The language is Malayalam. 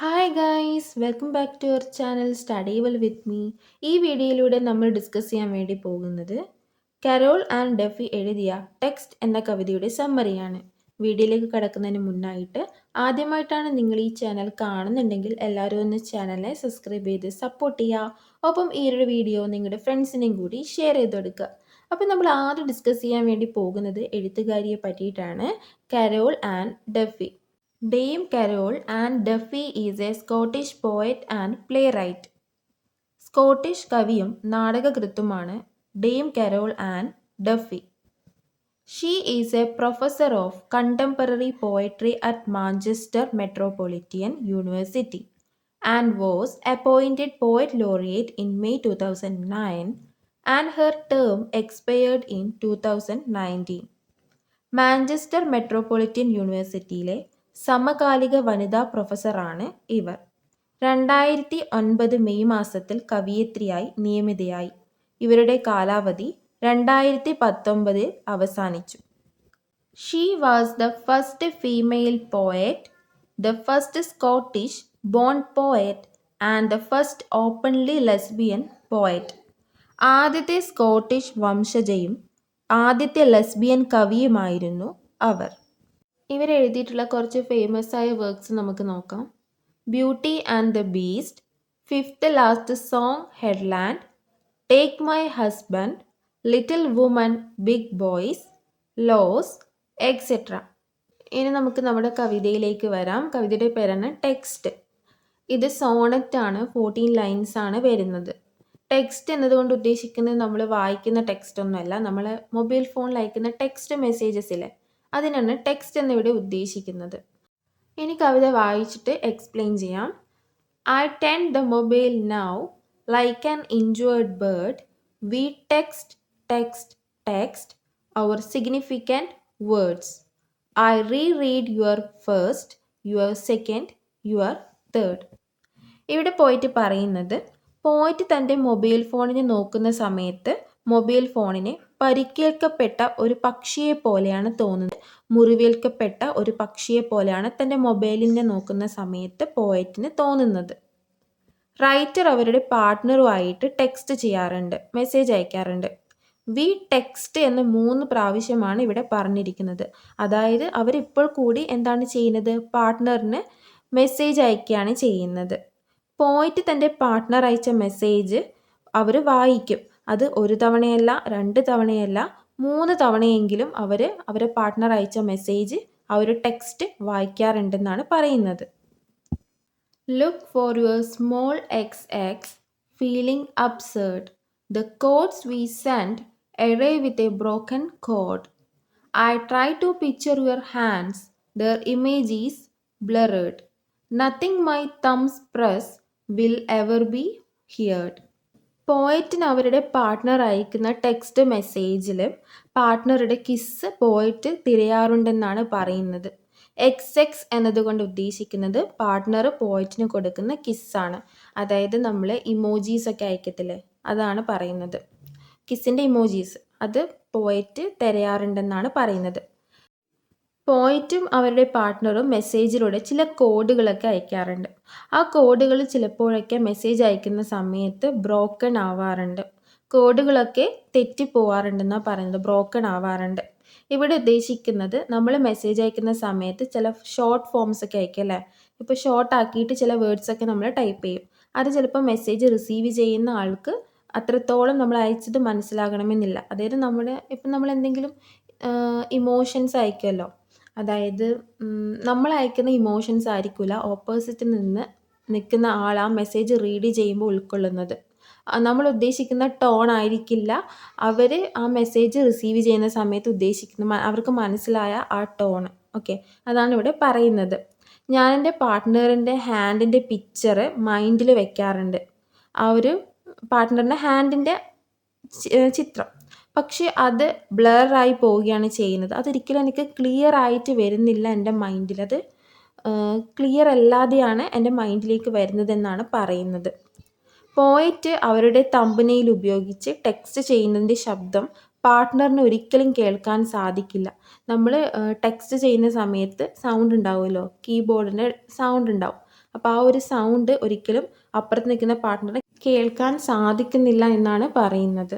Hi guys welcome back to your channel study well with me. ഈ വീഡിയോയിലൂടെ നമ്മൾ ഡിസ്കസ് ചെയ്യാൻ വേണ്ടി പോകുന്നത് കരോൾ ആൻഡ് ഡെഫി എഴുതിയ ടെക്സ്റ്റ് എന്ന കവിതയുടെ സമ്മറിയാണ്. വീഡിയോയിലേക്ക് കടക്കുന്നതിന് മുന്നായിട്ട് ആദ്യമായിട്ടാണ് നിങ്ങൾ ഈ ചാനൽ കാണുന്നുണ്ടെങ്കിൽ എല്ലാവരും ഒന്ന് ചാനലിനെ സബ്സ്ക്രൈബ് ചെയ്ത് സപ്പോർട്ട് ചെയ്യുക. ഒപ്പം ഈ ഒരു വീഡിയോ നിങ്ങളുടെ ഫ്രണ്ട്സിനെയും കൂടി ഷെയർ ചെയ്ത് കൊടുക്കുക. അപ്പോൾ നമ്മൾ ആദ്യം ഡിസ്കസ് ചെയ്യാൻ വേണ്ടി പോകുന്നത് എഴുത്തുകാരിയെ പറ്റിയിട്ടാണ്, Carol Ann Duffy. Dame Carol Ann Duffy is a Scottish poet and playwright. സ്കോട്ടിഷ് കവിയും നാടകകൃത്തുമാണ് Dame Carol Ann Duffy. She is a professor of contemporary poetry at Manchester Metropolitan University and was appointed poet laureate in May 2009 and her term expired in 2019. Manchester Metropolitan യൂണിവേഴ്സിറ്റിയിലെ സമകാലിക വനിതാ പ്രൊഫസറാണ് ഇവർ. 2009 മെയ് മാസത്തിൽ കവയിത്രിയായി നിയമിതയായി. ഇവരുടെ കാലാവധി 2019 അവസാനിച്ചു. She was the first female poet, the first Scottish born poet and the first openly lesbian poet. ആദ്യത്തെ സ്കോട്ടിഷ് വംശജയും ആദ്യത്തെ ലെസ്ബിയൻ കവിയുമായിരുന്നു അവർ. ഇവരെഴുതിയിട്ടുള്ള കുറച്ച് ഫേമസ് ആയ വർക്ക്സ് നമുക്ക് നോക്കാം. Beauty and the beast, fifth last song headland, take my husband, little woman big boys, loss, etcetera. ഇനി നമുക്ക് നമ്മുടെ കവിതയിലേക്ക് വരാം. കവിതയുടെ പേരാണ് ടെക്സ്റ്റ്. ഇത് സോണറ്റ് ആണ്, 14 ലൈൻസ് ആണ് വരുന്നത്. ടെക്സ്റ്റ് എന്നതുകൊണ്ട് ഉദ്ദേശിക്കുന്നത് നമ്മൾ വായിക്കുന്ന ടെക്സ്റ്റ് ഒന്നുമല്ല, നമ്മൾ മൊബൈൽ ഫോണിൽ അയക്കുന്ന ടെക്സ്റ്റ് മെസ്സേജസിലെ അതിനാണ് ടെക്സ്റ്റ് എന്നിവിടെ ഉദ്ദേശിക്കുന്നത്. ഇനി കവിത വായിച്ചിട്ട് എക്സ്പ്ലെയിൻ ചെയ്യാം. I tend the mobile now like an injured bird. We text text text our significant words. I read your first, your second, your third. ഇവിടെ പോയിട്ട് പറയുന്നത്, പോയിട്ട് തൻ്റെ മൊബൈൽ ഫോണിനെ നോക്കുന്ന സമയത്ത് മൊബൈൽ ഫോണിനെ പരിക്കേൽക്കപ്പെട്ട ഒരു പക്ഷിയെ പോലെയാണ് തോന്നുന്നത്. മുറിവേൽക്കപ്പെട്ട ഒരു പക്ഷിയെ പോലെയാണ് തൻ്റെ മൊബൈലിനെ നോക്കുന്ന സമയത്ത് പോയറ്റിന് തോന്നുന്നത്. റൈറ്റർ അവരുടെ പാർട്ട്ണറുമായിട്ട് ടെക്സ്റ്റ് ചെയ്യാറുണ്ട്, മെസ്സേജ് അയക്കാറുണ്ട്. വി ടെക്സ്റ്റ് എന്ന് 3 പ്രാവശ്യമാണ് ഇവിടെ പറഞ്ഞിരിക്കുന്നത്. അതായത് അവരിപ്പോൾ കൂടി എന്താണ് ചെയ്യുന്നത്, പാർട്ട്ണറിന് മെസ്സേജ് അയക്കുകയാണ് ചെയ്യുന്നത്. പോയിട്ട് തൻ്റെ പാർട്ട്ണർ അയച്ച മെസ്സേജ് അവർ വായിക്കും. അത് 1 തവണയല്ല, 2 തവണയല്ല, 3 തവണയെങ്കിലും അവരെ പാർട്ട്ണർ അയച്ച മെസ്സേജ് ആ ഒരു ടെക്സ്റ്റ് വായിക്കാറുണ്ടെന്നാണ് പറയുന്നത്. Look for your small XX feeling absurd. The codes we send arrive with a broken code. I try to picture your hands, their image is blurred. Nothing my thumbs press will ever be heard. പോയറ്റിന് അവരുടെ പാർട്ട്ണർ അയക്കുന്ന ടെക്സ്റ്റ് മെസ്സേജിൽ പാർട്ട്ണറുടെ കിസ്സ് പോയിട്ട് തിരയാറുണ്ടെന്നാണ് പറയുന്നത്. XX എന്നതുകൊണ്ട് ഉദ്ദേശിക്കുന്നത് പാർട്ട്ണർ പോയറ്റിന് കൊടുക്കുന്ന കിസ്സാണ്. അതായത് നമ്മൾ ഇമോജീസ് ഒക്കെ അയക്കത്തില്ലേ, അതാണ് പറയുന്നത്. കിസ്സിൻ്റെ ഇമോജീസ് അത് പോയറ്റ് തിരയാറുണ്ടെന്നാണ് പറയുന്നത്. പോയറ്റും അവരുടെ പാർട്ട്ണറും മെസ്സേജിലൂടെ ചില കോഡുകളൊക്കെ അയക്കാറുണ്ട്. ആ കോഡുകൾ ചിലപ്പോഴൊക്കെ മെസ്സേജ് അയക്കുന്ന സമയത്ത് ബ്രോക്കൺ ആവാറുണ്ട്. കോഡുകളൊക്കെ തെറ്റിപ്പോവാറുണ്ടെന്നാണ് പറയുന്നത്, ബ്രോക്കൺ ആവാറുണ്ട്. ഇവിടെ ഉദ്ദേശിക്കുന്നത് നമ്മൾ മെസ്സേജ് അയക്കുന്ന സമയത്ത് ചില ഷോർട്ട് ഫോംസ് ഒക്കെ അയക്കും അല്ലേ. ഇപ്പോൾ ഷോർട്ട് ആക്കിയിട്ട് ചില വേർഡ്സ് ഒക്കെ നമ്മൾ ടൈപ്പ് ചെയ്യും. അത് ചിലപ്പോൾ മെസ്സേജ് റിസീവ് ചെയ്യുന്ന ആൾക്ക് അത്രത്തോളം നമ്മൾ അയച്ചത് മനസ്സിലാകണമെന്നില്ല. അതായത് ഇപ്പം നമ്മൾ എന്തെങ്കിലും ഇമോഷൻസ് അയക്കുമല്ലോ, അതായത് നമ്മൾ അയക്കുന്ന ഇമോഷൻസ് ആയിരിക്കില്ല ഓപ്പോസിറ്റിൽ നിന്ന് നിൽക്കുന്ന ആൾ ആ മെസ്സേജ് റീഡ് ചെയ്യുമ്പോൾ ഉൾക്കൊള്ളുന്നത്. നമ്മൾ ഉദ്ദേശിക്കുന്ന ടോൺ ആയിരിക്കില്ല അവർ ആ മെസ്സേജ് റിസീവ് ചെയ്യുന്ന സമയത്ത് ഉദ്ദേശിക്കുന്ന, അവർക്ക് മനസ്സിലായ ആ ടോൺ. ഓക്കെ, അതാണ് ഇവിടെ പറയുന്നത്. ഞാൻ എൻ്റെ പാർട്ട്ണറിൻ്റെ ഹാൻഡിൻ്റെ പിക്ചർ മൈൻഡിൽ വെക്കാറുണ്ട്. ആ ഒരു പാർട്ട്ണറിൻ്റെ ഹാൻഡിൻ്റെ ചിത്രം, പക്ഷേ അത് ബ്ലറായി പോവുകയാണ് ചെയ്യുന്നത്. അതൊരിക്കലും എനിക്ക് ക്ലിയർ ആയിട്ട് വരുന്നില്ല എൻ്റെ മൈൻഡിൽ. അത് ക്ലിയർ അല്ലാതെയാണ് എൻ്റെ മൈൻഡിലേക്ക് വരുന്നതെന്നാണ് പറയുന്നത്. പോയറ്റ് അവരുടെ തമ്പനെയിൽ ഉപയോഗിച്ച് ടെക്സ്റ്റ് ചെയ്യുന്നതിൻ്റെ ശബ്ദം പാർട്ട്ണറിന് ഒരിക്കലും കേൾക്കാൻ സാധിക്കില്ല. നമ്മൾ ടെക്സ്റ്റ് ചെയ്യുന്ന സമയത്ത് സൗണ്ട് ഉണ്ടാവുമല്ലോ, കീബോർഡിൻ്റെ സൗണ്ട് ഉണ്ടാവും. അപ്പോൾ ആ ഒരു സൗണ്ട് ഒരിക്കലും അപ്പുറത്ത് നിൽക്കുന്ന പാർട്ട്ണറെ കേൾക്കാൻ സാധിക്കുന്നില്ല എന്നാണ് പറയുന്നത്.